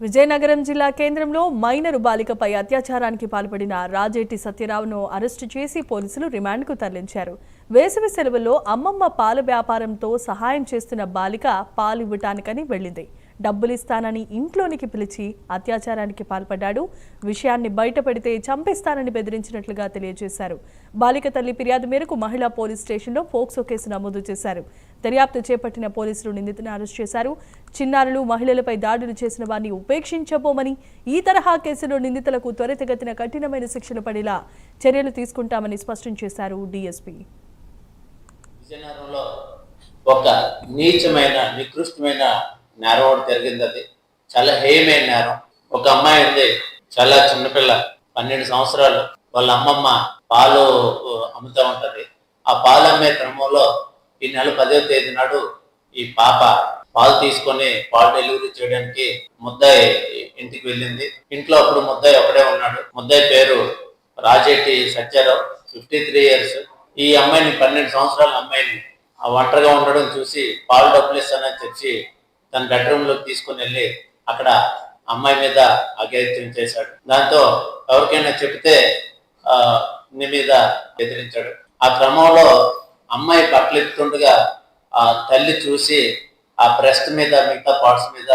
విజయనగరం జిల్లా కేంద్రంలో మైనరు బాలికపై అత్యాచారానికి పాల్పడిన రాజేటి సత్యరావును అరెస్టు చేసి పోలీసులు రిమాండ్కు తరలించారు. వేసవి సెలవుల్లో అమ్మమ్మ పాల వ్యాపారంతో సహాయం చేస్తున్న బాలిక పాలు ఇవ్వటానికని వెళ్లింది. డబ్బులిస్తానని ఇంట్లోనికి పిలిచి అత్యాచారానికి పాల్పడ్డాడు. విషయాన్ని బయటపడితే చంపేస్తానని బెదిరించినట్లుగా తెలియజేశారు. బాలిక తల్లి ఫిర్యాదు మేరకు మహిళా పోలీస్ స్టేషన్లో పోక్సో కేసు నమోదు చేశారు. దర్యాప్తు చేపట్టిన పోలీసులు నిందితులను అరెస్ట్ చేశారు. చిన్నారులు, మహిళలపై దాడులు చేసిన వారిని ఉపేక్షించబోమని, ఈ తరహా కేసులో నిందితులకు త్వరితగతిన కఠినమైన శిక్షలు పడేలా చర్యలు తీసుకుంటామని స్పష్టం చేశారు డీఎస్పీ. విజయనగరంలో ఒక నీచమైన నికృష్టమైన నేరం ఒకటి జరిగింది. అది చాలా హేయమైన నేరం. ఒక అమ్మాయి ఉంది, చాలా చిన్నపిల్ల, 12 సంవత్సరాలు. వాళ్ళ అమ్మమ్మ పాలు అమ్ముతూ ఉంటది. ఆ పాలు అమ్మే క్రమంలో ఈ నెల 10వ తేదీ నాడు ఈ పాప పాలు తీసుకొని పాలు డెలివరీ చేయడానికి ముద్దాయి ఇంటికి వెళ్ళింది. ఇంట్లో అప్పుడు ముద్దాయి ఒకడే ఉన్నాడు. ముద్దాయి పేరు రాజేటి సత్యారావు, 53 years. ఈ అమ్మాయిని 12 సంవత్సరాల అమ్మాయిని ఒంటరిగా ఉండడం చూసి పాలు డబ్బులు ఇస్తానని చెప్పి తన బెడ్రూమ్ లోకి తీసుకుని వెళ్ళి అక్కడ అమ్మాయి మీద అఘాయిత్యం చేశాడు. దాంతో ఎవరికైనా చెప్తే నీ మీద బెదిరించాడు. ఆ క్రమంలో అమ్మాయి బట్టలు ఎత్తుండగా ఆ తల్లి చూసి ఆ బ్రెస్ట్ మీద, మిగతా పార్ట్స్ మీద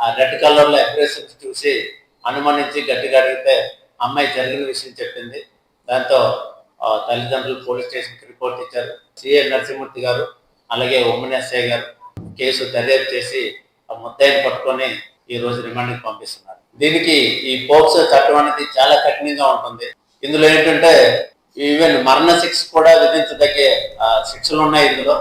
ఆ రెడ్ కలర్ లో అబ్రేషన్స్ చూసి అనుమానించి గట్టిగా అడిగితే అమ్మాయి జరిగిన విషయం చెప్పింది. దాంతో తల్లిదండ్రులు పోలీస్ స్టేషన్కి రిపోర్ట్ ఇచ్చారు. సిఐ నరసింహమూర్తి గారు అలాగే ఉమ్మన్ ఎస్ఐ గారు కేసు దర్యాప్తు చేసి ఆ ముద్దాయిని పట్టుకొని ఈ రోజు రిమాండ్కి పంపిస్తున్నారు. దీనికి ఈ పోక్సో చట్టం అనేది చాలా కఠినంగా ఉంటుంది. ఇందులో ఏంటంటే ఈవెన్ మరణ శిక్ష కూడా విధించదగ్గే శిక్షలు ఉన్నాయి ఇందులో.